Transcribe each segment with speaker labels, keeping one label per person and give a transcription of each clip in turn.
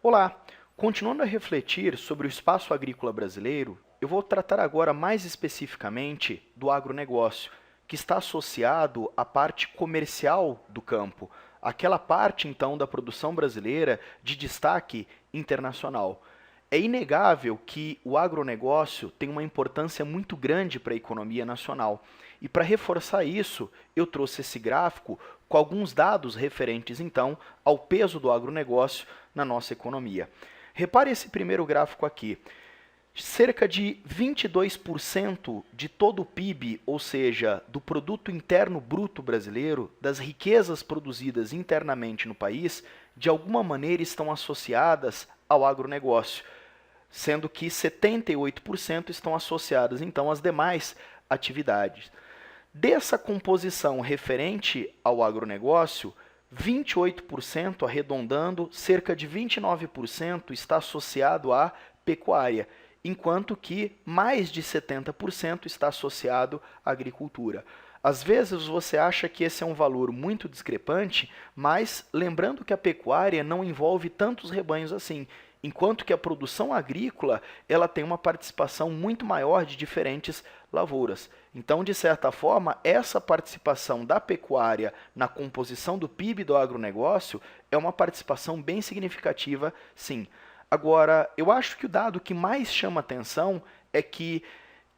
Speaker 1: Olá! Continuando a refletir sobre o espaço agrícola brasileiro, eu vou tratar agora mais especificamente do agronegócio, que está associado à parte comercial do campo, aquela parte, então, da produção brasileira de destaque internacional. É inegável que o agronegócio tem uma importância muito grande para a economia nacional. E para reforçar isso, eu trouxe esse gráfico com alguns dados referentes, então, ao peso do agronegócio na nossa economia. Repare esse primeiro gráfico aqui. Cerca de 22% de todo o PIB, ou seja, do Produto Interno Bruto brasileiro, das riquezas produzidas internamente no país, de alguma maneira estão associadas ao agronegócio, sendo que 78% estão associadas, então, às demais atividades. Dessa composição referente ao agronegócio, 28%, arredondando, cerca de 29% está associado à pecuária, enquanto que mais de 70% está associado à agricultura. Às vezes você acha que esse é um valor muito discrepante, mas lembrando que a pecuária não envolve tantos rebanhos assim, enquanto que a produção agrícola ela tem uma participação muito maior de diferentes lavouras. Então, de certa forma, essa participação da pecuária na composição do PIB do agronegócio é uma participação bem significativa, sim. Agora, eu acho que o dado que mais chama atenção é que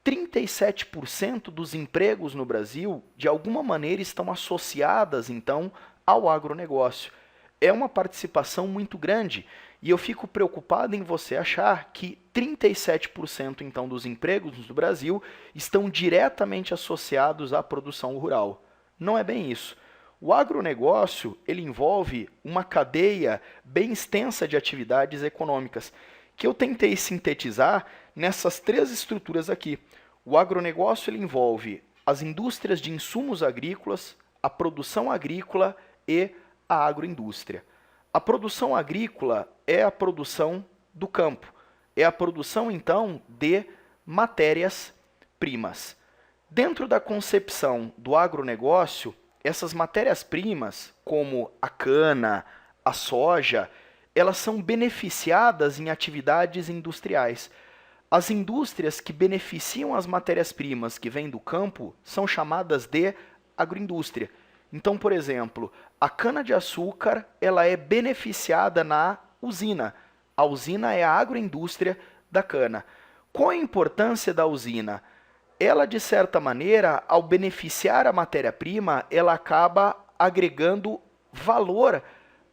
Speaker 1: 37% dos empregos no Brasil, de alguma maneira, estão associadas, então, ao agronegócio. É uma participação muito grande e eu fico preocupado em você achar que 37% então dos empregos do Brasil estão diretamente associados à produção rural. Não é bem isso. O agronegócio ele envolve uma cadeia bem extensa de atividades econômicas, que eu tentei sintetizar nessas três estruturas aqui. O agronegócio ele envolve as indústrias de insumos agrícolas, a produção agrícola e a agroindústria. A produção agrícola é a produção do campo, é a produção, então, de matérias-primas. Dentro da concepção do agronegócio, essas matérias-primas, como a cana, a soja, elas são beneficiadas em atividades industriais. As indústrias que beneficiam as matérias-primas que vêm do campo são chamadas de agroindústria. Então, por exemplo, a cana-de-açúcar ela é beneficiada na usina. A usina é a agroindústria da cana. Qual a importância da usina? Ela, de certa maneira, ao beneficiar a matéria-prima, ela acaba agregando valor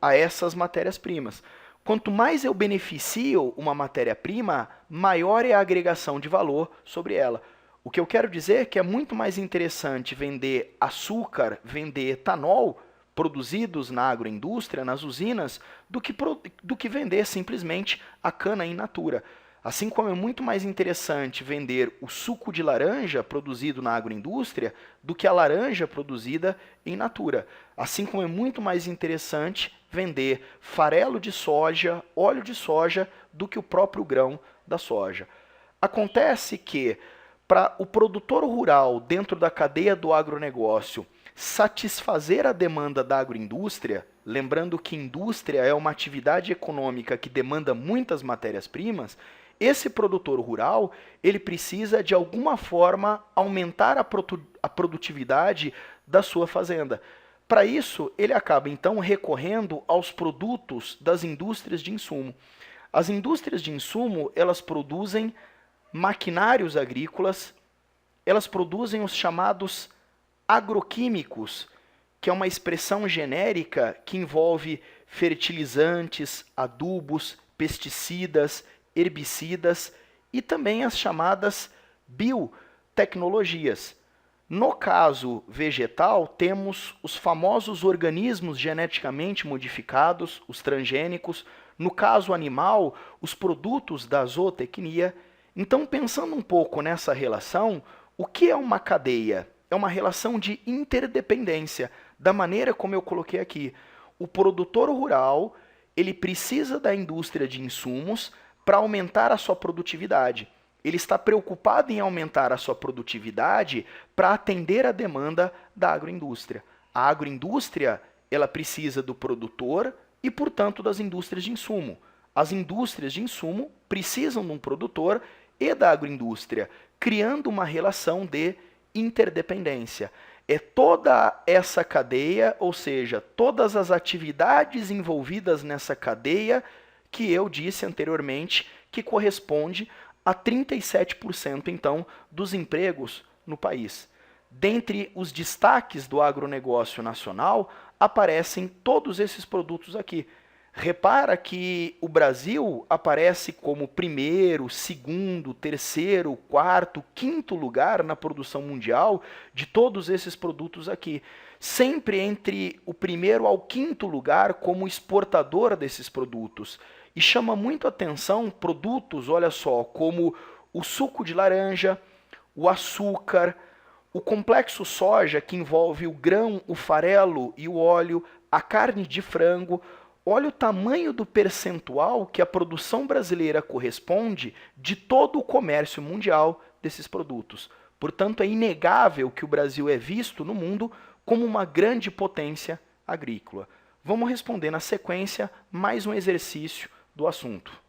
Speaker 1: a essas matérias-primas. Quanto mais eu beneficio uma matéria-prima, maior é a agregação de valor sobre ela. O que eu quero dizer é que é muito mais interessante vender açúcar, vender etanol produzidos na agroindústria, nas usinas, do que vender simplesmente a cana in natura. Assim como é muito mais interessante vender o suco de laranja produzido na agroindústria do que a laranja produzida in natura. Assim como é muito mais interessante vender farelo de soja, óleo de soja, do que o próprio grão da soja. Acontece que para o produtor rural, dentro da cadeia do agronegócio, satisfazer a demanda da agroindústria, lembrando que indústria é uma atividade econômica que demanda muitas matérias-primas, esse produtor rural ele precisa, de alguma forma, aumentar a produtividade da sua fazenda. Para isso, ele acaba, então, recorrendo aos produtos das indústrias de insumo. As indústrias de insumo, elas produzem maquinários agrícolas, elas produzem os chamados agroquímicos, que é uma expressão genérica que envolve fertilizantes, adubos, pesticidas, herbicidas e também as chamadas biotecnologias. No caso vegetal, temos os famosos organismos geneticamente modificados, os transgênicos. No caso animal, os produtos da zootecnia. Então, pensando um pouco nessa relação, o que é uma cadeia? É uma relação de interdependência, da maneira como eu coloquei aqui. O produtor rural, ele precisa da indústria de insumos para aumentar a sua produtividade. Ele está preocupado em aumentar a sua produtividade para atender a demanda da agroindústria. A agroindústria, ela precisa do produtor e, portanto, das indústrias de insumo. As indústrias de insumo precisam de um produtor e da agroindústria, criando uma relação de interdependência. É toda essa cadeia, ou seja, todas as atividades envolvidas nessa cadeia que eu disse anteriormente, que corresponde a 37% então dos empregos no país. Dentre os destaques do agronegócio nacional, aparecem todos esses produtos aqui. Repara que o Brasil aparece como primeiro, segundo, terceiro, quarto, quinto lugar na produção mundial de todos esses produtos aqui. Sempre entre o primeiro ao quinto lugar como exportador desses produtos. E chama muito atenção produtos, olha só, como o suco de laranja, o açúcar, o complexo soja, que envolve o grão, o farelo e o óleo, a carne de frango. Olha o tamanho do percentual que a produção brasileira corresponde de todo o comércio mundial desses produtos. Portanto, é inegável que o Brasil é visto no mundo como uma grande potência agrícola. Vamos responder na sequência mais um exercício do assunto.